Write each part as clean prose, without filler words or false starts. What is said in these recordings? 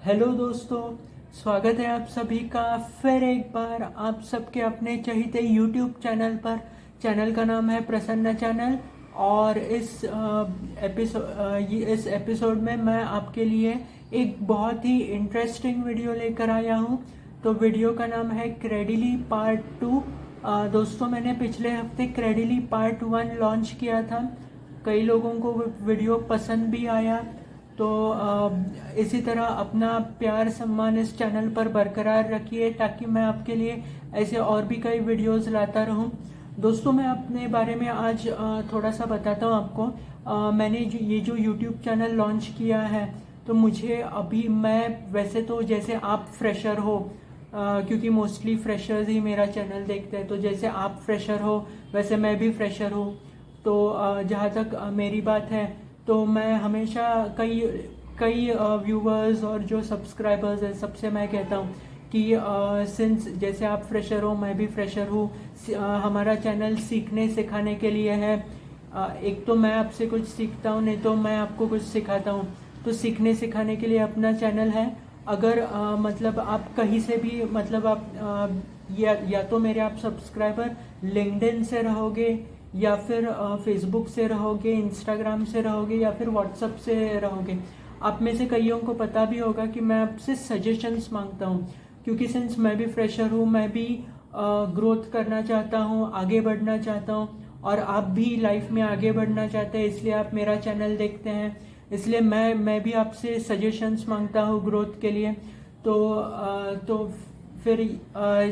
Hello दोस्तों, स्वागत है आप सभी का फिर एक बार आप सबके अपने चहीते यूट्यूब चैनल पर। चैनल का नाम है प्रसन्ना चैनल। और इस एपिसोड में मैं आपके लिए एक बहुत ही इंटरेस्टिंग वीडियो लेकर आया हूँ। तो वीडियो का नाम है क्रेडिली पार्ट 2। दोस्तों, मैंने पिछले हफ्ते क्रेडिली पार्ट 1 लॉन्च किया था। कई लोगों को वो वीडियो पसंद भी आया। तो इसी तरह अपना प्यार सम्मान इस चैनल पर बरकरार रखिए ताकि मैं आपके लिए ऐसे और भी कई वीडियोस लाता रहूं। दोस्तों, मैं अपने बारे में आज थोड़ा सा बताता हूं आपको। मैंने ये जो यूट्यूब चैनल लॉन्च किया है, तो मुझे अभी मैं वैसे तो जैसे आप फ्रेशर हो, क्योंकि मोस्टली फ्रेशर्स ही मेरा चैनल देखते हैं, तो जैसे आप फ्रेशर हो वैसे मैं भी फ्रेशर हूँ। तो जहाँ तक मेरी बात है, तो मैं हमेशा कई कई व्यूवर्स और जो सब्सक्राइबर्स हैं सबसे मैं कहता हूँ कि सिंस जैसे आप फ्रेशर हो मैं भी फ्रेशर हूँ। हमारा चैनल सीखने सिखाने के लिए है। एक तो मैं आपसे कुछ सीखता हूँ, नहीं तो मैं आपको कुछ सिखाता हूँ। तो सीखने सिखाने के लिए अपना चैनल है। अगर मतलब आप कहीं से भी मतलब आप या तो मेरे आप सब्सक्राइबर लिंक्डइन से रहोगे, या फिर फेसबुक से रहोगे, इंस्टाग्राम से रहोगे, या फिर व्हाट्सएप से रहोगे। आप में से कईयों को पता भी होगा कि मैं आपसे सजेशंस मांगता हूँ, क्योंकि सिंस मैं भी फ्रेशर हूँ, मैं भी ग्रोथ करना चाहता हूँ, आगे बढ़ना चाहता हूँ, और आप भी लाइफ में आगे बढ़ना चाहते हैं, इसलिए आप मेरा चैनल देखते हैं। इसलिए मैं भी आपसे सजेशंस मांगता हूँ ग्रोथ के लिए। तो फिर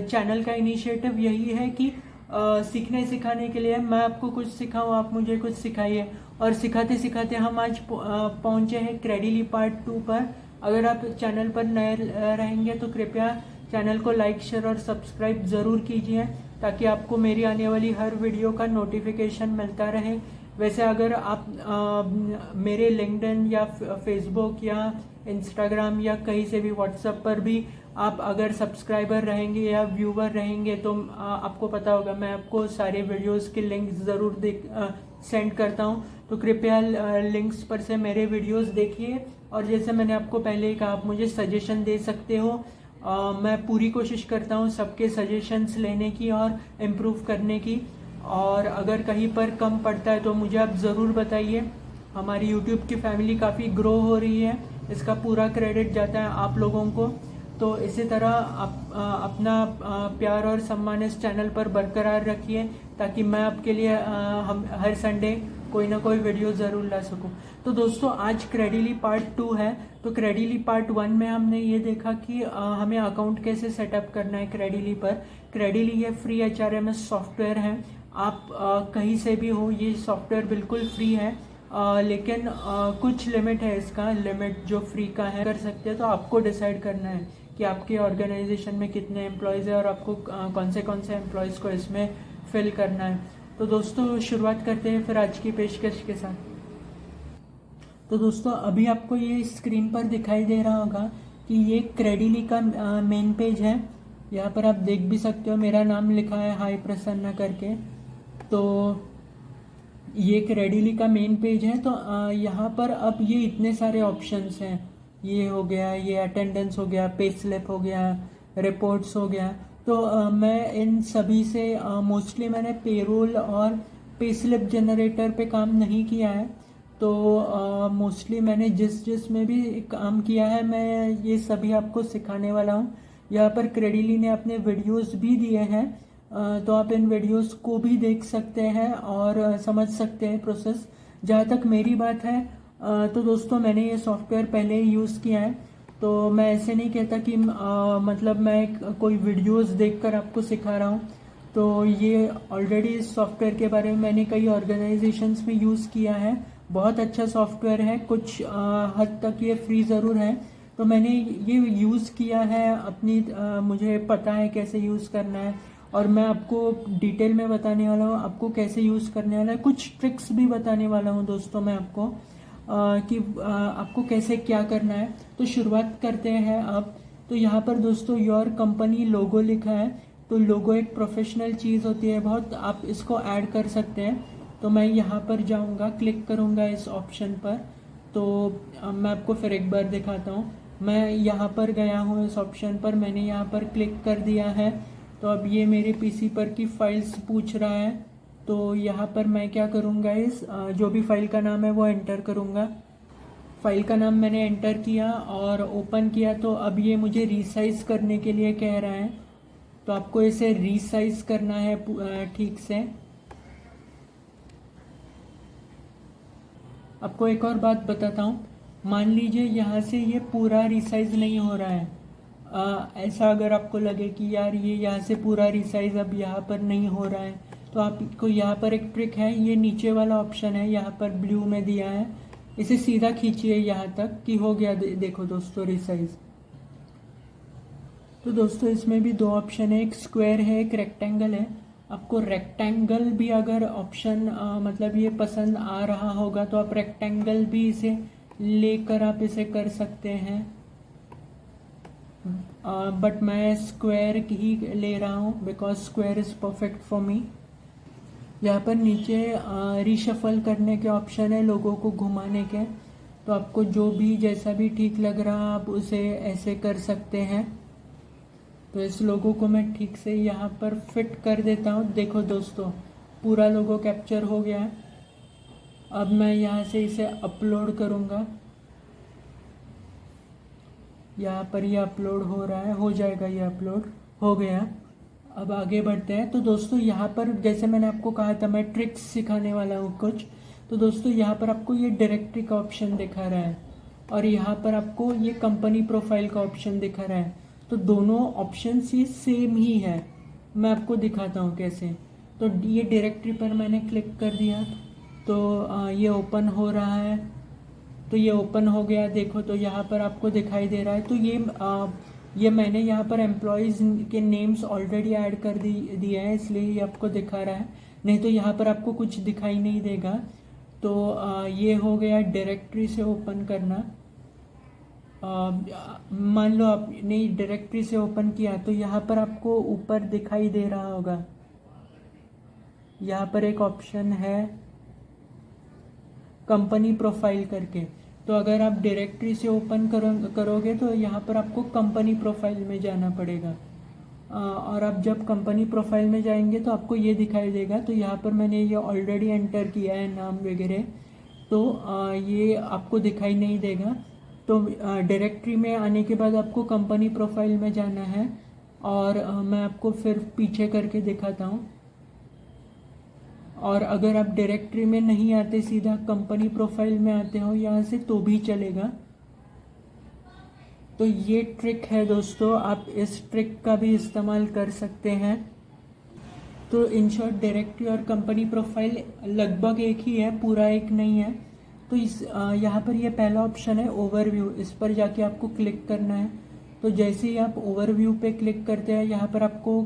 चैनल का इनिशिएटिव यही है कि सीखने सिखाने के लिए मैं आपको कुछ सिखाऊं, आप मुझे कुछ सिखाइए। और सिखाते सिखाते हम आज पहुंचे हैं क्रेडिली पार्ट 2 पर। अगर आप चैनल पर नए रहेंगे तो कृपया चैनल को लाइक शेयर और सब्सक्राइब ज़रूर कीजिए, ताकि आपको मेरी आने वाली हर वीडियो का नोटिफिकेशन मिलता रहे। वैसे अगर आप मेरे लिंक्डइन या फेसबुक या इंस्टाग्राम या कहीं से भी व्हाट्सएप पर भी आप अगर सब्सक्राइबर रहेंगे या व्यूवर रहेंगे, तो आपको पता होगा मैं आपको सारे वीडियोस के लिंक ज़रूर सेंड करता हूं। तो कृपया लिंक्स पर से मेरे वीडियोस देखिए। और जैसे मैंने आपको पहले ही कहा, आप मुझे सजेशन दे सकते हो। मैं पूरी कोशिश करता हूं सबके सजेशंस लेने की और इम्प्रूव करने की। और अगर कहीं पर कम पड़ता है तो मुझे आप ज़रूर बताइए। हमारी यूट्यूब की फैमिली काफ़ी ग्रो हो रही है, इसका पूरा क्रेडिट जाता है आप लोगों को। तो इसी तरह आप अपना प्यार और सम्मान इस चैनल पर बरकरार रखिए, ताकि मैं आपके लिए हम हर संडे कोई ना कोई वीडियो ज़रूर ला सकूं। तो दोस्तों, आज क्रेडिली पार्ट 2 है। तो क्रेडिली पार्ट 1 में हमने ये देखा कि हमें अकाउंट कैसे सेटअप करना है क्रेडिली पर। क्रेडिली ये फ्री HRMS सॉफ्टवेयर है। आप कहीं से भी हो, ये सॉफ्टवेयर बिल्कुल फ्री है। लेकिन कुछ लिमिट है, इसका लिमिट जो फ्री का है कर सकते हैं। तो आपको डिसाइड करना है कि आपके ऑर्गेनाइजेशन में कितने एम्प्लॉयज़ है और आपको कौन से एम्प्लॉयज़ को इसमें फिल करना है। तो दोस्तों, शुरुआत करते हैं फिर आज की पेशकश के साथ। तो दोस्तों, अभी आपको ये स्क्रीन पर दिखाई दे रहा होगा कि ये क्रेडिली का मेन पेज है। यहाँ पर आप देख भी सकते हो, मेरा नाम लिखा है हाई प्रसन्ना करके। तो ये क्रेडिली का मेन पेज है। तो यहाँ पर अब ये इतने सारे ऑप्शंस हैं। ये हो गया, ये अटेंडेंस हो गया, पे स्लिप हो गया, रिपोर्ट्स हो गया। तो मैं इन सभी से मोस्टली मैंने पेरोल और पे स्लिप जनरेटर पे काम नहीं किया है। तो मोस्टली मैंने जिस में भी काम किया है, मैं ये सभी आपको सिखाने वाला हूँ। यहाँ पर क्रेडिली ने अपने वीडियोस भी दिए हैं। तो आप इन वीडियोस को भी देख सकते हैं और समझ सकते हैं प्रोसेस। जहाँ तक मेरी बात है, तो दोस्तों, मैंने ये सॉफ्टवेयर पहले ही यूज़ किया है। तो मैं ऐसे नहीं कहता कि मतलब मैं कोई वीडियोस देखकर आपको सिखा रहा हूँ। तो ये ऑलरेडी इस सॉफ्टवेयर के बारे में मैंने कई ऑर्गेनाइजेशंस में यूज़ किया है। बहुत अच्छा सॉफ्टवेयर है, कुछ हद तक ये फ्री ज़रूर है। तो मैंने ये यूज़ किया है अपनी मुझे पता है कैसे यूज़ करना है। और मैं आपको डिटेल में बताने वाला हूँ आपको कैसे यूज़ करने वाला है। कुछ ट्रिक्स भी बताने वाला हूँ दोस्तों मैं आपको कि आपको कैसे क्या करना है। तो शुरुआत करते हैं आप। तो यहाँ पर दोस्तों योर कंपनी लोगो लिखा है। तो लोगो एक प्रोफेशनल चीज़ होती है बहुत, आप इसको ऐड कर सकते हैं। तो मैं यहाँ पर जाऊँगा, क्लिक करूँगा इस ऑप्शन पर। तो मैं आपको फिर एक बार दिखाता हूँ। मैं यहाँ पर गया हूँ इस ऑप्शन पर, मैंने यहाँ पर क्लिक कर दिया है। तो अब ये मेरे पीसी पर की फाइल्स पूछ रहा है। तो यहाँ पर मैं क्या करूँगा, इस जो भी फाइल का नाम है वो एंटर करूँगा। फाइल का नाम मैंने एंटर किया और ओपन किया। तो अब ये मुझे रीसाइज करने के लिए कह रहा है। तो आपको इसे रीसाइज करना है ठीक से। आपको एक और बात बताता हूँ, मान लीजिए यहाँ से ये पूरा रिसाइज नहीं हो रहा है। ऐसा अगर आपको लगे कि यार ये यहाँ से पूरा रिसाइज अब यहाँ पर नहीं हो रहा है, तो आपको यहाँ पर एक ट्रिक है, ये नीचे वाला ऑप्शन है यहाँ पर ब्लू में दिया है, इसे सीधा खींचिए यहाँ तक कि हो गया। देखो दोस्तों रिसाइज। तो दोस्तों इसमें भी दो ऑप्शन है, एक स्क्वायर है एक रेक्टेंगल है। आपको रेक्टेंगल भी अगर ऑप्शन मतलब ये पसंद आ रहा होगा तो आप रेक्टेंगल भी इसे लेकर आप इसे कर सकते हैं। बट मैं स्क्वायर ही ले रहा हूँ because square is perfect for me. यहाँ पर नीचे रीशफल करने के ऑप्शन है, लोगों को घुमाने के। तो आपको जो भी जैसा भी ठीक लग रहा आप उसे ऐसे कर सकते हैं। तो इस लोगो को मैं ठीक से यहाँ पर फिट कर देता हूँ। देखो दोस्तों पूरा लोगो कैप्चर हो गया है। अब मैं यहाँ से इसे अपलोड करूँगा। यहाँ पर ये अपलोड हो रहा है, हो जाएगा, ये अपलोड हो गया। अब आगे बढ़ते हैं। तो दोस्तों यहाँ पर जैसे मैंने आपको कहा था मैं ट्रिक्स सिखाने वाला हूँ कुछ। तो दोस्तों यहाँ पर आपको ये डायरेक्टरी का ऑप्शन दिखा रहा है और यहाँ पर आपको ये कंपनी प्रोफाइल का ऑप्शन दिखा रहा है। तो दोनों ऑप्शन ये सेम ही है। मैं आपको दिखाता हूँ कैसे। तो ये डायरेक्टरी पर मैंने क्लिक कर दिया तो ये ओपन हो रहा है। तो ये ओपन हो गया। देखो तो यहाँ पर आपको दिखाई दे रहा है। तो ये मैंने यहाँ पर एम्प्लॉयज़ के नेम्स ऑलरेडी ऐड कर दिए हैं, इसलिए ये आपको दिखा रहा है, नहीं तो यहाँ पर आपको कुछ दिखाई नहीं देगा। तो ये हो गया डायरेक्टरी से ओपन करना। मान लो आपने डायरेक्टरी से ओपन किया तो यहाँ पर आपको ऊपर दिखाई दे रहा होगा, यहाँ पर एक ऑप्शन है कंपनी प्रोफाइल करके। तो अगर आप डायरेक्टरी से ओपन करोगे तो यहाँ पर आपको कंपनी प्रोफाइल में जाना पड़ेगा। और आप जब कंपनी प्रोफाइल में जाएंगे तो आपको ये दिखाई देगा। तो यहाँ पर मैंने ये ऑलरेडी एंटर किया है नाम वगैरह, तो ये आपको दिखाई नहीं देगा। तो डायरेक्टरी में आने के बाद आपको कंपनी प्रोफाइल में जाना है और मैं आपको फिर पीछे करके दिखाता हूँ। और अगर आप डायरेक्टरी में नहीं आते, सीधा कंपनी प्रोफाइल में आते हो यहाँ से तो भी चलेगा। तो ये ट्रिक है दोस्तों, आप इस ट्रिक का भी इस्तेमाल कर सकते हैं। तो इन शॉर्ट डायरेक्टरी और कंपनी प्रोफाइल लगभग एक ही है, पूरा एक नहीं है। तो इस यहाँ पर ये पहला ऑप्शन है ओवरव्यू, इस पर जाके आपको क्लिक करना है। तो जैसे ही आप ओवरव्यू पे क्लिक करते हैं यहाँ पर आपको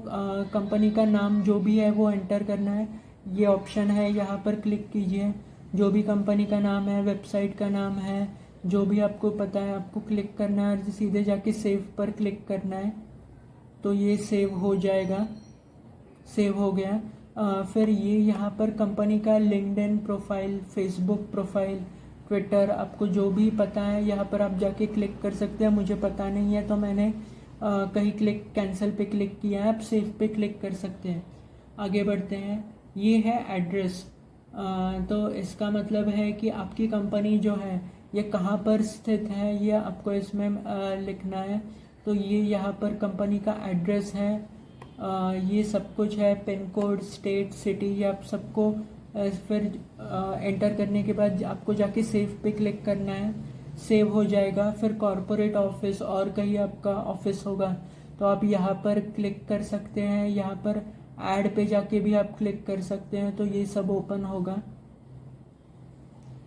कंपनी का नाम जो भी है वो एंटर करना है। ये ऑप्शन है, यहाँ पर क्लिक कीजिए। जो भी कंपनी का नाम है, वेबसाइट का नाम है, जो भी आपको पता है आपको क्लिक करना है और सीधे जाके सेव पर क्लिक करना है। तो ये सेव हो जाएगा, सेव हो गया। फिर ये यहाँ पर कंपनी का LinkedIn profile, Facebook profile, Twitter, आपको जो भी पता है यहाँ पर आप जाके क्लिक कर सकते हैं। मुझे पता नहीं है तो मैंने कहीं कैंसिल पे क्लिक किया है, आप सेव पे क्लिक कर सकते हैं। आगे बढ़ते हैं। ये है एड्रेस। तो इसका मतलब है कि आपकी कंपनी जो है ये कहाँ पर स्थित है, ये आपको इसमें लिखना है। तो ये यहाँ पर कंपनी का एड्रेस है, ये सब कुछ है, पिन कोड, स्टेट, सिटी, ये आप सबको फिर एंटर करने के बाद आपको जाके सेव पे क्लिक करना है, सेव हो जाएगा। फिर कॉरपोरेट ऑफिस और कहीं आपका ऑफिस होगा तो आप यहाँ पर क्लिक कर सकते हैं। यहाँ पर ऐड पे जाके भी आप क्लिक कर सकते हैं, तो ये सब ओपन होगा।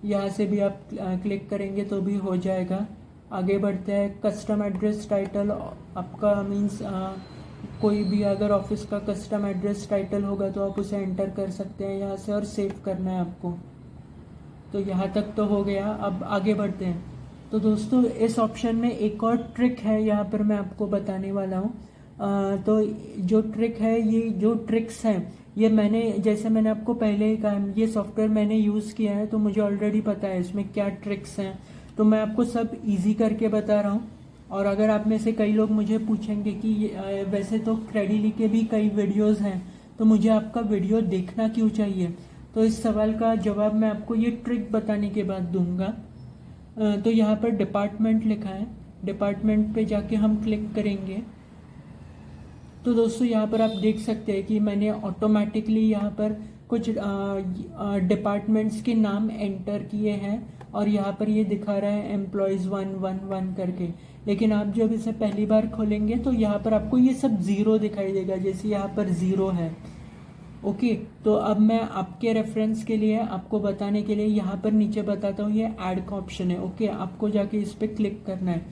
यहाँ से भी आप क्लिक करेंगे तो भी हो जाएगा। आगे बढ़ते हैं। कस्टम एड्रेस टाइटल, आपका मीन्स कोई भी अगर ऑफिस का कस्टम एड्रेस टाइटल होगा तो आप उसे एंटर कर सकते हैं यहाँ से और सेव करना है आपको। तो यहाँ तक तो हो गया। अब आगे बढ़ते हैं। तो दोस्तों इस ऑप्शन में एक और ट्रिक है, यहाँ पर मैं आपको बताने वाला हूँ। तो जो ट्रिक है, ये जो ट्रिक्स हैं ये मैंने आपको पहले ही कहा, ये सॉफ्टवेयर मैंने यूज़ किया है तो मुझे ऑलरेडी पता है इसमें क्या ट्रिक्स हैं। तो मैं आपको सब इजी करके बता रहा हूँ। और अगर आप में से कई लोग मुझे पूछेंगे कि वैसे तो क्रेडिली के भी कई वीडियोस हैं, तो मुझे आपका वीडियो देखना क्यों चाहिए, तो इस सवाल का जवाब मैं आपको ये ट्रिक बताने के बाद दूंगा। तो यहाँ पर डिपार्टमेंट लिखा है, डिपार्टमेंट पे जाके हम क्लिक करेंगे। तो दोस्तों यहाँ पर आप देख सकते हैं कि मैंने ऑटोमेटिकली यहाँ पर कुछ डिपार्टमेंट्स के नाम एंटर किए हैं और यहाँ पर ये दिखा रहा है एम्प्लॉयज़ 111 करके। लेकिन आप जब इसे पहली बार खोलेंगे तो यहाँ पर आपको ये सब ज़ीरो दिखाई देगा, जैसे यहाँ पर ज़ीरो है। ओके, तो अब मैं आपके रेफरेंस के लिए आपको बताने के लिए यहाँ पर नीचे बताता हूँ, ये ऐड का ऑप्शन है। ओके, आपको जाके इस पर क्लिक करना है।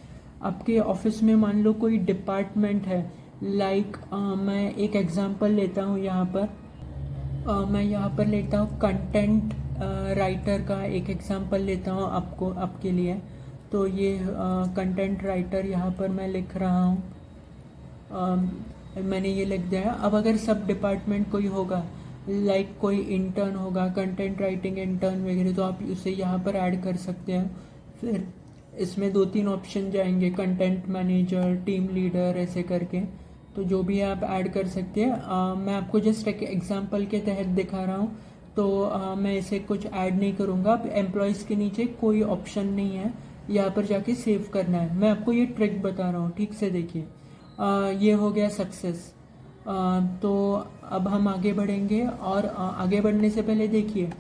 आपके ऑफिस में मान लो कोई डिपार्टमेंट है, लाइक मैं एक एग्जांपल लेता हूँ यहाँ पर। मैं यहाँ पर लेता हूँ कंटेंट राइटर का एक एग्जांपल लेता हूँ आपके लिए। तो ये कंटेंट राइटर यहाँ पर मैं लिख रहा हूँ, मैंने ये लिख दिया। अब अगर सब डिपार्टमेंट कोई होगा, लाइक कोई इंटर्न होगा, कंटेंट राइटिंग इंटर्न वगैरह, तो आप उसे यहाँ पर ऐड कर सकते हैं। फिर इसमें 2-3 ऑप्शन जाएंगे, कंटेंट मैनेजर, टीम लीडर, ऐसे करके। तो जो भी आप ऐड कर सकते हैं। मैं आपको जस्ट एक एग्जांपल के तहत दिखा रहा हूँ, तो मैं इसे कुछ ऐड नहीं करूँगा। अब एम्प्लॉयज़ के नीचे कोई ऑप्शन नहीं है, यहाँ पर जाके सेव करना है। मैं आपको ये ट्रिक बता रहा हूँ, ठीक से देखिए। ये हो गया सक्सेस। तो अब हम आगे बढ़ेंगे, और आगे बढ़ने से पहले देखिए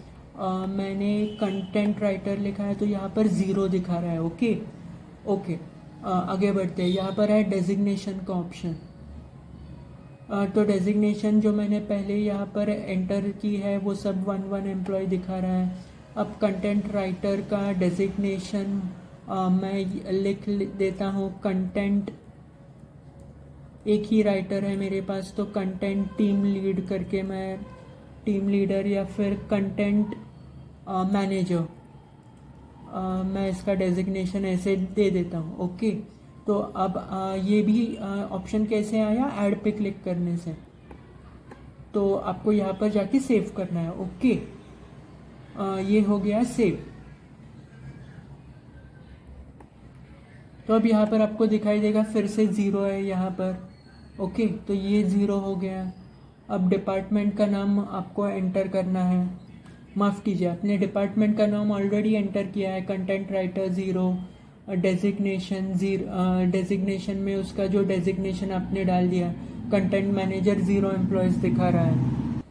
मैंने कंटेंट राइटर लिखा है तो यहाँ पर ज़ीरो दिखा रहा है। ओके, आगे बढ़ते हैं। यहाँ पर है डेजिग्नेशन का ऑप्शन। तो डेजिग्नेशन जो मैंने पहले यहाँ पर एंटर की है वो सब 1 एम्प्लॉय दिखा रहा है। अब कंटेंट राइटर का डेजिग्नेशन मैं लिख देता हूँ कंटेंट, एक ही राइटर है मेरे पास, तो कंटेंट टीम लीड करके मैं टीम लीडर, या फिर कंटेंट मैनेजर, मैं इसका डेजिग्नेशन ऐसे दे देता हूँ। ओके, तो अब ये भी ऑप्शन कैसे आया, ऐड पे क्लिक करने से। तो आपको यहाँ पर जाके सेव करना है। ओके, ये हो गया सेव। तो अब यहाँ पर आपको दिखाई देगा फिर से ज़ीरो है यहाँ पर। ओके, तो ये ज़ीरो हो गया। अब डिपार्टमेंट का नाम आपको एंटर करना है। माफ़ कीजिए, अपने डिपार्टमेंट का नाम ऑलरेडी एंटर किया है, content writer zero, designation zero, designation में उसका जो डेजिग्नेशन आपने डाल दिया कंटेंट मैनेजर, ज़ीरो एम्प्लॉयज़ दिखा रहा है।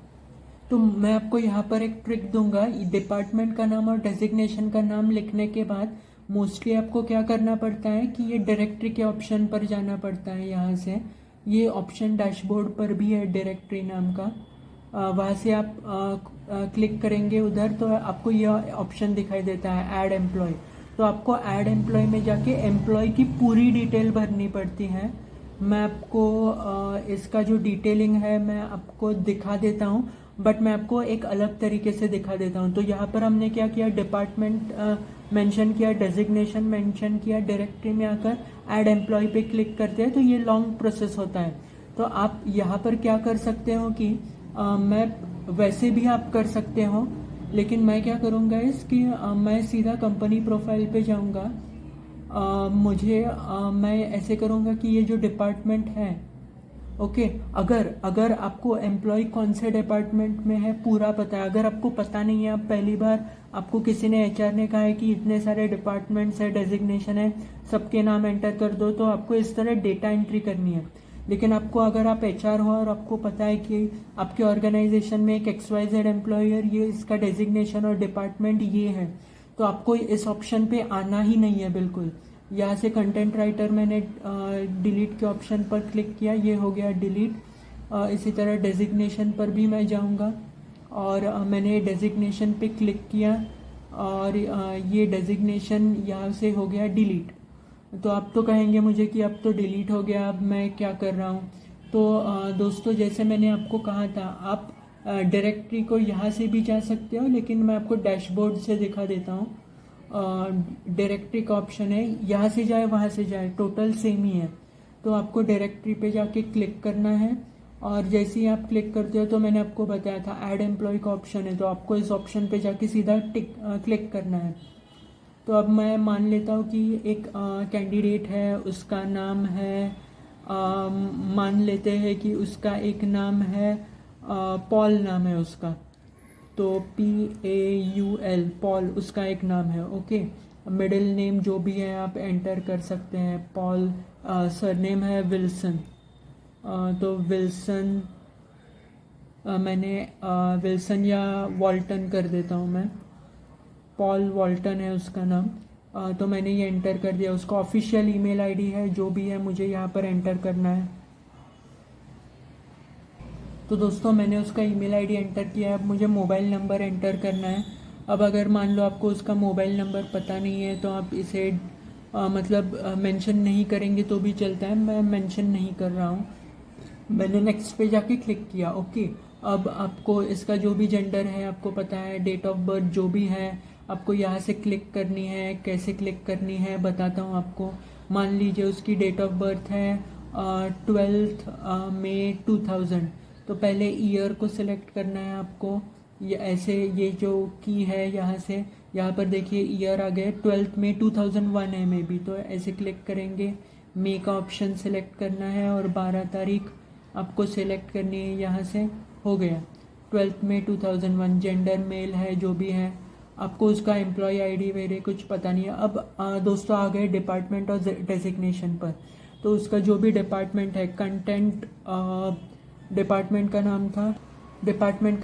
तो मैं आपको यहाँ पर एक ट्रिक दूंगा। डिपार्टमेंट का नाम और डेजिग्नेशन का नाम लिखने के बाद मोस्टली आपको क्या करना पड़ता है कि ये डायरेक्टरी के ऑप्शन पर जाना पड़ता है। यहाँ से ये ऑप्शन डैशबोर्ड पर भी है, डायरेक्टरी नाम का। वहाँ से आप क्लिक करेंगे उधर, तो आपको यह ऑप्शन दिखाई देता है ऐड एम्प्लॉय। तो आपको ऐड एम्प्लॉय में जाके एम्प्लॉय की पूरी डिटेल भरनी पड़ती है। मैं आपको इसका जो डिटेलिंग है मैं आपको दिखा देता हूँ, बट मैं आपको एक अलग तरीके से दिखा देता हूँ। तो यहाँ पर हमने क्या किया, डिपार्टमेंट मेंशन किया, डेजिग्नेशन मेंशन किया, डायरेक्टरी में आकर ऐड एम्प्लॉय पे क्लिक करते हैं तो ये लॉन्ग प्रोसेस होता है। तो आप यहाँ पर क्या कर सकते हो कि मैं वैसे भी आप कर सकते हो, लेकिन मैं क्या करूँगा इसकी मैं सीधा कंपनी प्रोफाइल पे जाऊँगा। मैं ऐसे करूँगा कि ये जो डिपार्टमेंट है, ओके, अगर आपको एम्प्लॉय कौन से डिपार्टमेंट में है पूरा पता है, अगर आपको पता नहीं है, आप पहली बार आपको किसी ने एचआर ने कहा है कि इतने सारे डिपार्टमेंट्स है, डेजिग्नेशन है, सबके नाम एंटर कर दो, तो आपको इस तरह डेटा एंट्री करनी है। लेकिन आपको, अगर आप एचआर हो और आपको पता है कि आपके ऑर्गेनाइजेशन में एक XYZ एम्प्लॉयर, ये इसका डेजिग्नेशन और डिपार्टमेंट ये है, तो आपको इस ऑप्शन पे आना ही नहीं है बिल्कुल। यहाँ से कंटेंट राइटर मैंने डिलीट के ऑप्शन पर क्लिक किया, ये हो गया डिलीट। इसी तरह डेजिग्नेशन पर भी मैं जाऊँगा और मैंने डेजिग्नेशन पे क्लिक किया और ये डेजिग्नेशन यहाँ से हो गया डिलीट। तो आप तो कहेंगे मुझे कि अब तो डिलीट हो गया, अब मैं क्या कर रहा हूँ। तो दोस्तों, जैसे मैंने आपको कहा था, आप डायरेक्टरी को यहाँ से भी जा सकते हो, लेकिन मैं आपको डैशबोर्ड से दिखा देता हूँ। डायरेक्टरी का ऑप्शन है, यहाँ से जाए वहाँ से जाए टोटल सेम ही है। तो आपको डायरेक्टरी पे जाके क्लिक करना है, और जैसे ही आप क्लिक करते हो, तो मैंने आपको बताया था ऐड एम्प्लॉय का ऑप्शन है, तो आपको इस ऑप्शन पे जाके सीधा क्लिक करना है। तो अब मैं मान लेता हूँ कि एक कैंडिडेट है, उसका नाम है मान लेते हैं कि उसका एक नाम है पॉल नाम है उसका। तो PAUL पॉल उसका एक नाम है। ओके, मिडिल नेम जो भी है आप एंटर कर सकते हैं। पॉल सरनेम है विल्सन। तो विल्सन मैंने विल्सन या वॉल्टन कर देता हूँ मैं। पॉल वॉल्टन है उसका नाम। तो मैंने ये एंटर कर दिया। उसका ऑफिशियल ईमेल आईडी है जो भी है, मुझे यहाँ पर एंटर करना है। तो दोस्तों मैंने उसका ईमेल आईडी एंटर किया है। अब मुझे मोबाइल नंबर एंटर करना है। अब अगर मान लो आपको उसका मोबाइल नंबर पता नहीं है तो आप इसे मतलब मेंशन नहीं करेंगे तो भी चलता है। मैं मेंशन नहीं कर रहा हूँ। मैंने नेक्स्ट पे जाके क्लिक किया। ओके, अब आपको इसका जो भी जेंडर है आपको पता है, डेट ऑफ बर्थ जो भी है आपको यहाँ से क्लिक करनी है। कैसे क्लिक करनी है बताता हूँ आपको। मान लीजिए उसकी डेट ऑफ बर्थ है 12 मई 2000। तो पहले ईयर को सिलेक्ट करना है आपको। ये ऐसे ये जो की है यहाँ से, यहाँ पर देखिए ईयर आ गए 12 मई 2001 है मे बी। तो ऐसे क्लिक करेंगे, मे का ऑप्शन सिलेक्ट करना है और 12 तारीख आपको सिलेक्ट करनी है यहाँ से। हो गया 12 मई 2001। जेंडर मेल है जो भी है। आपको उसका एम्प्लॉय आईडी वगैरह कुछ पता नहीं है। अब दोस्तों आ गए डिपार्टमेंट और डेजिग्नेशन पर। तो उसका जो भी डिपार्टमेंट है, कंटेंट डिपार्टमेंट का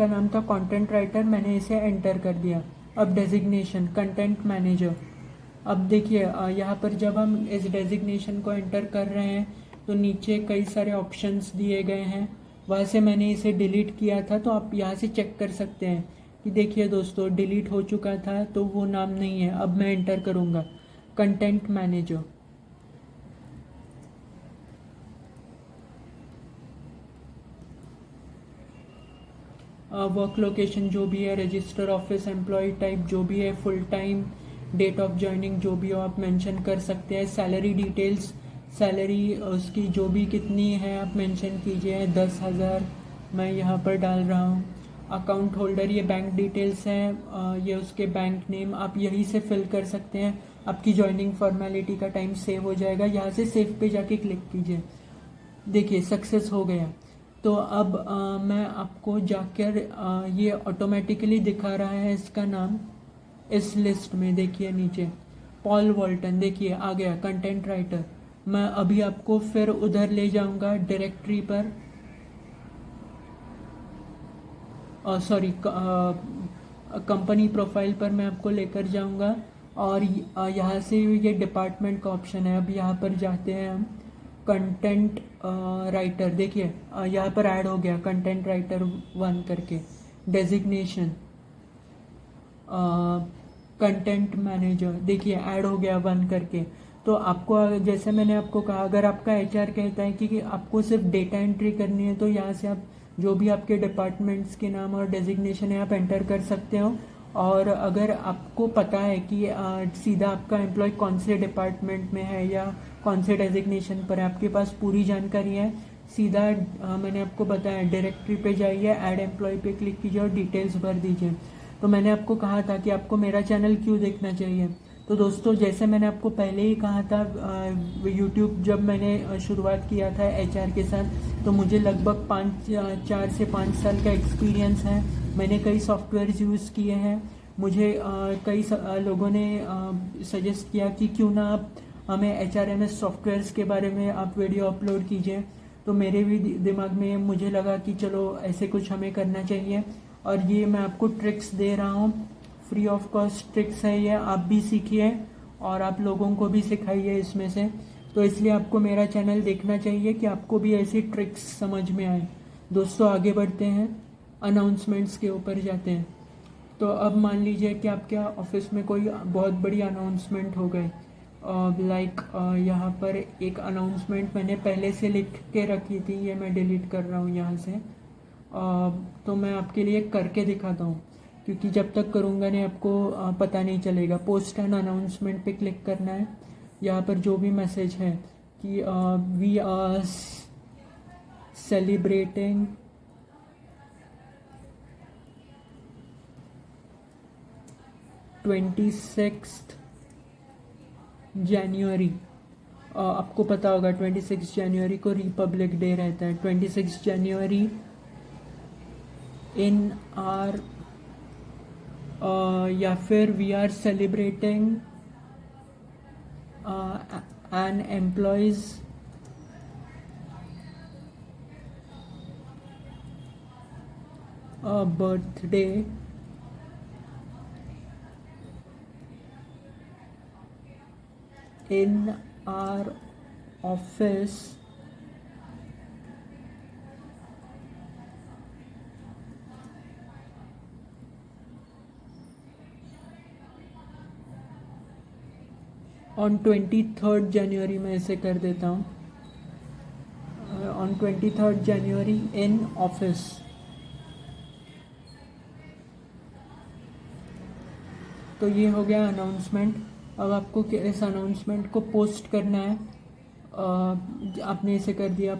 नाम था कंटेंट राइटर। मैंने इसे एंटर कर दिया। अब डेजिग्नेशन कंटेंट मैनेजर। अब देखिए यहाँ पर जब हम इस डेजिग्नेशन को एंटर कर रहे हैं तो नीचे कई सारे ऑप्शंस दिए गए हैं। वहाँ से मैंने इसे डिलीट किया था, तो आप यहाँ से चेक कर सकते हैं कि देखिए दोस्तों डिलीट हो चुका था, तो वो नाम नहीं है। अब मैं एंटर करूँगा कंटेंट मैनेजर। वर्क लोकेशन जो भी है, रजिस्टर ऑफिस, एम्प्लॉय टाइप जो भी है, full time, date of joining जो भी हो आप मेंशन कर सकते हैं। सैलरी डिटेल्स, सैलरी उसकी जो भी कितनी है आप मेंशन कीजिए। 10,000 मैं यहाँ पर डाल रहा हूँ। अकाउंट होल्डर, ये बैंक डिटेल्स हैं, ये उसके बैंक नेम आप यहीं से फिल कर सकते हैं। आपकी ज्वाइनिंग फॉर्मेलिटी का टाइम सेव हो जाएगा। यहाँ से सेव पे जाके क्लिक कीजिए। देखिए सक्सेस हो गया। तो अब मैं आपको जाकर ये ऑटोमेटिकली दिखा रहा है इसका नाम इस लिस्ट में। देखिए नीचे पॉल वॉल्टन, देखिए आ गया कंटेंट राइटर। मैं अभी आपको फिर उधर ले जाऊंगा डायरेक्टरी पर, सॉरी कंपनी प्रोफाइल पर मैं आपको लेकर जाऊंगा। और यहाँ से ये डिपार्टमेंट का ऑप्शन है। अब यहाँ पर जाते हैं हम कंटेंट राइटर। देखिए यहाँ पर ऐड हो गया कंटेंट राइटर 1 करके। डेजिग्नेशन कंटेंट मैनेजर, देखिए ऐड हो गया 1 करके। तो आपको जैसे मैंने आपको कहा, अगर आपका HR कहता है कि आपको सिर्फ डेटा एंट्री करनी है तो यहाँ से आप जो भी आपके डिपार्टमेंट्स के नाम और डेजिग्नेशन है आप एंटर कर सकते हो। और अगर आपको पता है कि सीधा आपका एम्प्लॉय कौन से डिपार्टमेंट में है या कौन से डेजिग्नेशन पर है, आपके पास पूरी जानकारी है, सीधा मैंने आपको बताया डायरेक्टरी पे जाइए, ऐड एम्प्लॉय पे क्लिक कीजिए और डिटेल्स भर दीजिए। तो मैंने आपको कहा था कि आपको मेरा चैनल क्यों देखना चाहिए। तो दोस्तों जैसे मैंने आपको पहले ही कहा था, यूट्यूब जब मैंने शुरुआत किया था HR के साथ तो मुझे लगभग 4 से 5 साल का एक्सपीरियंस है। मैंने कई सॉफ्टवेयर यूज़ किए हैं। मुझे कई लोगों ने सजेस्ट किया कि क्यों ना आप हमें HRMS सॉफ्टवेयर्स के बारे में आप वीडियो अपलोड कीजिए। तो मेरे भी दिमाग में मुझे लगा कि चलो ऐसे कुछ हमें करना चाहिए। और ये मैं आपको ट्रिक्स दे रहा हूँ, फ्री ऑफ कॉस्ट ट्रिक्स है ये, आप भी सीखिए और आप लोगों को भी सिखाइए इसमें से। तो इसलिए आपको मेरा चैनल देखना चाहिए कि आपको भी ऐसी ट्रिक्स समझ में आए। दोस्तों आगे बढ़ते हैं, अनाउंसमेंट्स के ऊपर जाते हैं। तो अब मान लीजिए कि आपके ऑफिस में कोई बहुत बड़ी अनाउंसमेंट हो गई। लाइक यहाँ पर एक अनाउंसमेंट मैंने पहले से लिख के रखी थी, ये मैं डिलीट कर रहा हूँ यहाँ से। तो मैं आपके लिए करके दिखाता हूँ, क्योंकि जब तक करूँगा नहीं आपको पता नहीं चलेगा। पोस्ट एंड अनाउंसमेंट पे क्लिक करना है। यहाँ पर जो भी मैसेज है कि वी आर सेलिब्रेटिंग 26th जनवरी, आपको पता होगा 26 जनवरी को रिपब्लिक डे रहता है। 26 जनवरी इन आर या फिर we are celebrating an employee's birthday in our office on 23rd January में इसे कर देता हूँ, on 23rd January in office. तो ये हो गया अनाउंसमेंट। अब आपको इस अनाउंसमेंट को पोस्ट करना है। आपने इसे कर दिया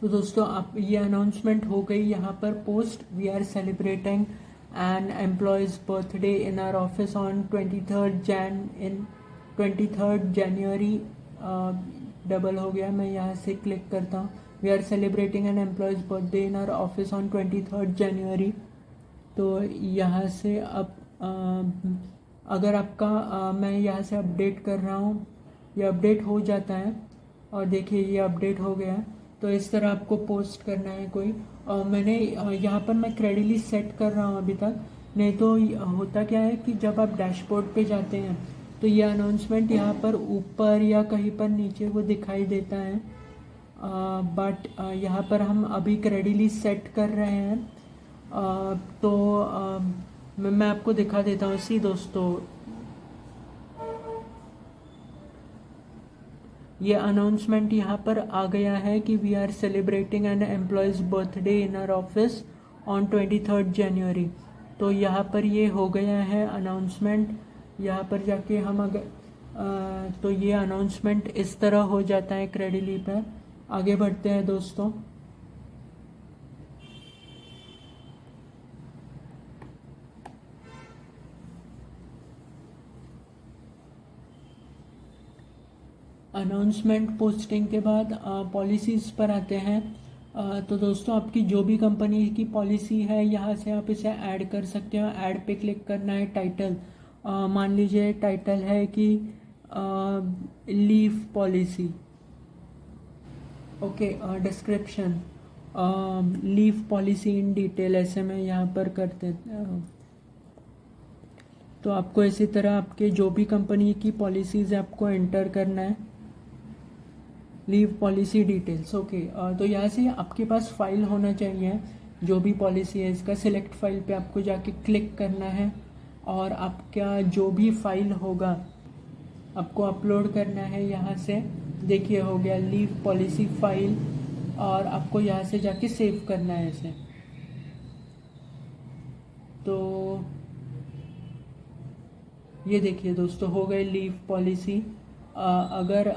तो दोस्तों आप ये अनाउंसमेंट हो गई यहाँ पर post. We are celebrating an employee's birthday in our office on 23rd January. Double हो गया, मैं यहाँ से क्लिक करता हूँ। We are celebrating an employee's birthday in our office on 23rd January. तो यहाँ से अब अगर आपका मैं यहाँ से अपडेट कर रहा हूँ, ये अपडेट हो जाता है और देखिए ये अपडेट हो गया। तो इस तरह आपको पोस्ट करना है कोई। मैंने यहाँ पर मैं क्रेडिली सेट कर रहा हूँ अभी तक, नहीं तो होता क्या है कि जब आप डैशबोर्ड पे जाते हैं तो ये अनाउंसमेंट यहाँ पर ऊपर या कहीं पर नीचे वो दिखाई देता है। बट यहाँ पर हम अभी क्रेडिली सेट कर रहे हैं। तो मैं आपको दिखा देता हूँ इसी दोस्तों। ये अनाउंसमेंट यहाँ पर आ गया है कि we are celebrating an employee's birthday in our office on 23rd January. तो यहाँ पर ये हो गया है अनाउंसमेंट। यहाँ पर जाके हम अगर तो ये अनाउंसमेंट इस तरह हो जाता है क्रेडिली पर। आगे बढ़ते हैं दोस्तों। अनाउंसमेंट पोस्टिंग के बाद पॉलिसीज़ पर आते हैं। तो दोस्तों आपकी जो भी कंपनी की पॉलिसी है यहाँ से आप इसे ऐड कर सकते हो। ऐड पे क्लिक करना है। टाइटल मान लीजिए टाइटल है कि leave policy. Okay, description leave policy in detail, ऐसे में यहाँ पर करते। तो आपको इसी तरह आपके जो भी कंपनी की पॉलिसीज़ है आपको एंटर करना है। Leave policy details. ओके, तो यहाँ से आपके पास फाइल होना चाहिए जो भी पॉलिसी है इसका। सिलेक्ट फाइल पे आपको जाके क्लिक करना है और आपका जो भी फाइल होगा आपको अपलोड करना है। यहाँ से देखिए हो गया लीव पॉलिसी फाइल, और आपको यहाँ से जाके सेव करना है इसे। तो ये देखिए दोस्तों हो गए लीव पॉलिसी। अगर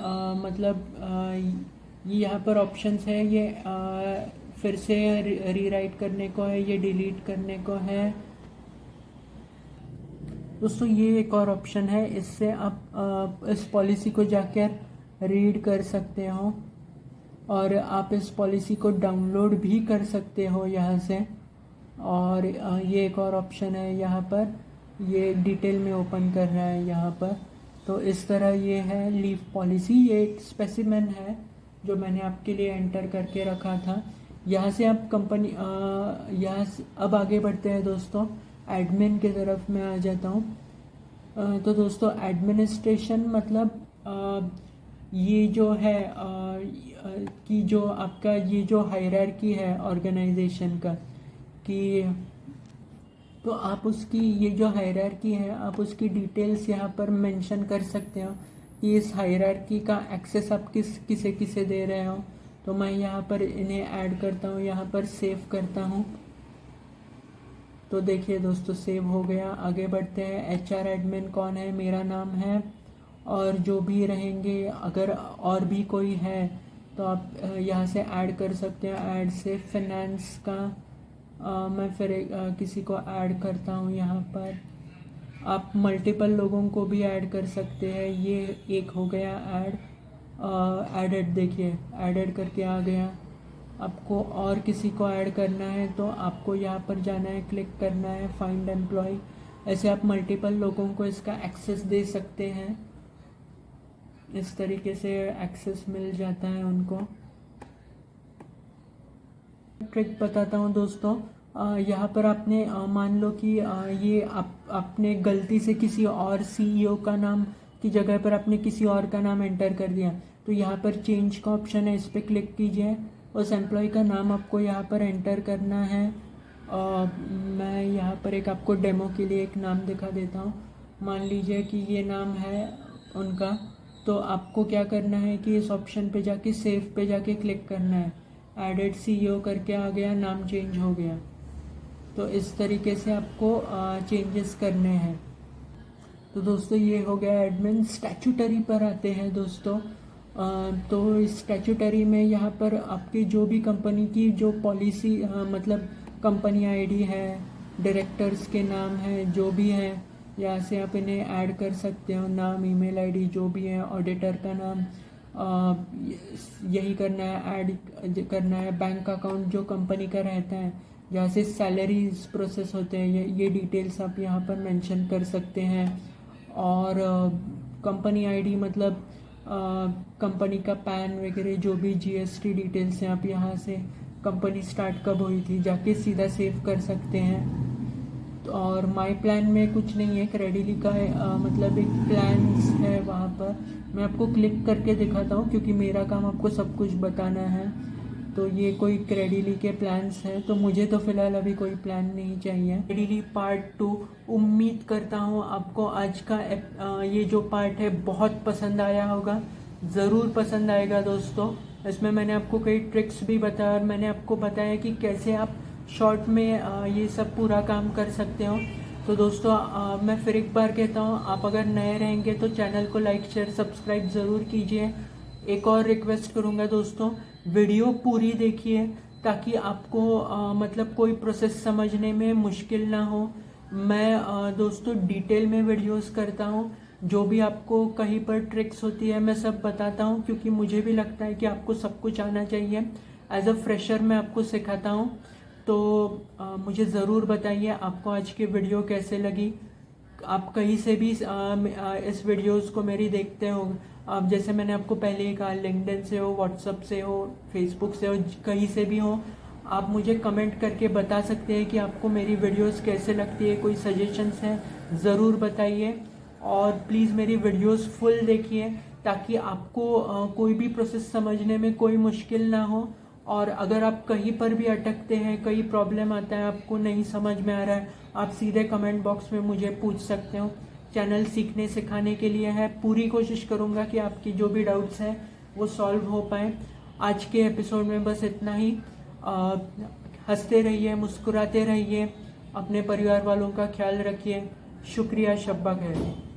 ये यहाँ पर ऑप्शंस है, ये फिर से रीराइट करने को है, ये डिलीट करने को है। दोस्तों ये एक और ऑप्शन है, इससे आप इस पॉलिसी को जाकर रीड कर सकते हो और आप इस पॉलिसी को डाउनलोड भी कर सकते हो यहाँ से। और ये एक और ऑप्शन है यहाँ पर, ये डिटेल में ओपन कर रहा है यहाँ पर। तो इस तरह ये है लीव पॉलिसी। ये एक स्पेसिमेन है जो मैंने आपके लिए एंटर करके रखा था। यहाँ से आप कंपनी यहाँ से अब आगे बढ़ते हैं दोस्तों। एडमिन की तरफ मैं आ जाता हूँ। तो दोस्तों एडमिनिस्ट्रेशन मतलब ये जो है कि जो आपका ये जो हायरार्की है ऑर्गेनाइजेशन का, कि तो आप उसकी ये जो हायरार्की है आप उसकी डिटेल्स यहाँ पर मेंशन कर सकते हो कि इस हायरार्की का एक्सेस आप किसे किसे दे रहे हो। तो मैं यहाँ पर इन्हें ऐड करता हूँ, यहाँ पर सेव करता हूँ। तो देखिए दोस्तों सेव हो गया। आगे बढ़ते हैं। HR एडमिन कौन है, मेरा नाम है, और जो भी रहेंगे अगर और भी कोई है तो आप यहाँ से ऐड कर सकते हो। ऐड से फाइनेंस का मैं फिर किसी को ऐड करता हूँ यहाँ पर। आप मल्टीपल लोगों को भी ऐड कर सकते हैं। ये एक हो गया एडेड, देखिए एडेड करके आ गया। आपको और किसी को ऐड करना है तो आपको यहाँ पर जाना है, क्लिक करना है फाइंड एम्प्लॉय। ऐसे आप मल्टीपल लोगों को इसका एक्सेस दे सकते हैं। इस तरीके से एक्सेस मिल जाता है उनको। ट्रिक बताता हूँ दोस्तों। यहाँ पर आपने मान लो कि ये आपने गलती से किसी और सीईओ का नाम की जगह पर आपने किसी और का नाम एंटर कर दिया, तो यहाँ पर चेंज का ऑप्शन है, इस पर क्लिक कीजिए। उस एम्प्लॉय का नाम आपको यहाँ पर एंटर करना है। मैं यहाँ पर एक आपको डेमो के लिए एक नाम दिखा देता हूँ। मान लीजिए कि ये नाम है उनका, तो आपको क्या करना है कि इस ऑप्शन पे जाके सेव पे जाके क्लिक करना है। एडेड सीईओ करके आ गया, नाम चेंज हो गया। तो इस तरीके से आपको चेंजेस करने हैं। तो दोस्तों ये हो गया एडमिन। स्टैट्यूटरी पर आते हैं दोस्तों। तो स्टैट्यूटरी में यहाँ पर आपकी जो भी कंपनी की जो पॉलिसी मतलब कंपनी आईडी है, डायरेक्टर्स के नाम है, जो भी है, यहाँ से आप इन्हें ऐड कर सकते हो। नाम, ईमेल आईडी जो भी है, ऑडिटर का नाम, यही करना है, ऐड करना है। बैंक अकाउंट जो कंपनी का रहता है, जहाँ से सैलरीज प्रोसेस होते हैं, ये डिटेल्स आप यहाँ पर मेंशन कर सकते हैं। और कंपनी आईडी मतलब कंपनी का पैन वगैरह जो भी जीएसटी डिटेल्स हैं, आप यहाँ से कंपनी स्टार्ट कब हुई थी जाके सीधा सेव कर सकते हैं। और माई प्लान में कुछ नहीं है, क्रेडिली का है, मतलब एक प्लान्स है वहाँ पर। मैं आपको क्लिक करके दिखाता हूँ क्योंकि मेरा काम आपको सब कुछ बताना है। तो ये कोई क्रेडिली के प्लान्स है, तो मुझे तो फ़िलहाल अभी कोई प्लान नहीं चाहिए। क्रेडिली पार्ट 2, उम्मीद करता हूँ आपको आज का ये जो पार्ट है बहुत पसंद आया होगा। ज़रूर पसंद आएगा दोस्तों। इसमें मैंने आपको कई ट्रिक्स भी बताया और मैंने आपको बताया कि कैसे आप शॉर्ट में ये सब पूरा काम कर सकते हो। तो दोस्तों मैं फिर एक बार कहता हूँ, आप अगर नए रहेंगे तो चैनल को लाइक शेयर सब्सक्राइब ज़रूर कीजिए। एक और रिक्वेस्ट करूँगा दोस्तों, वीडियो पूरी देखिए ताकि आपको मतलब कोई प्रोसेस समझने में मुश्किल ना हो। मैं दोस्तों डिटेल में वीडियोस करता हूँ, जो भी आपको कहीं पर ट्रिक्स होती है मैं सब बताता हूँ, क्योंकि मुझे भी लगता है कि आपको सब कुछ आना चाहिए। एज अ फ्रेशर मैं आपको सिखाता हूँ। तो मुझे ज़रूर बताइए आपको आज की वीडियो कैसे लगी। आप कहीं से भी इस वीडियोस को मेरी देखते हो, आप जैसे मैंने आपको पहले ही कहा, लिंक्डइन से हो, व्हाट्सएप से हो, फेसबुक से हो, कहीं से भी हो, आप मुझे कमेंट करके बता सकते हैं कि आपको मेरी वीडियोस कैसे लगती है। कोई सजेशंस हैं ज़रूर बताइए। और प्लीज़ मेरी वीडियोस फुल देखिए ताकि आपको कोई भी प्रोसेस समझने में कोई मुश्किल ना हो। और अगर आप कहीं पर भी अटकते हैं, कहीं प्रॉब्लम आता है, आपको नहीं समझ में आ रहा है, आप सीधे कमेंट बॉक्स में मुझे पूछ सकते हो। चैनल सीखने सिखाने के लिए है। पूरी कोशिश करूँगा कि आपकी जो भी डाउट्स हैं वो सॉल्व हो पाए। आज के एपिसोड में बस इतना ही। हंसते रहिए, मुस्कुराते रहिए, अपने परिवार वालों का ख्याल रखिए। शुक्रिया, शब्बा खैर।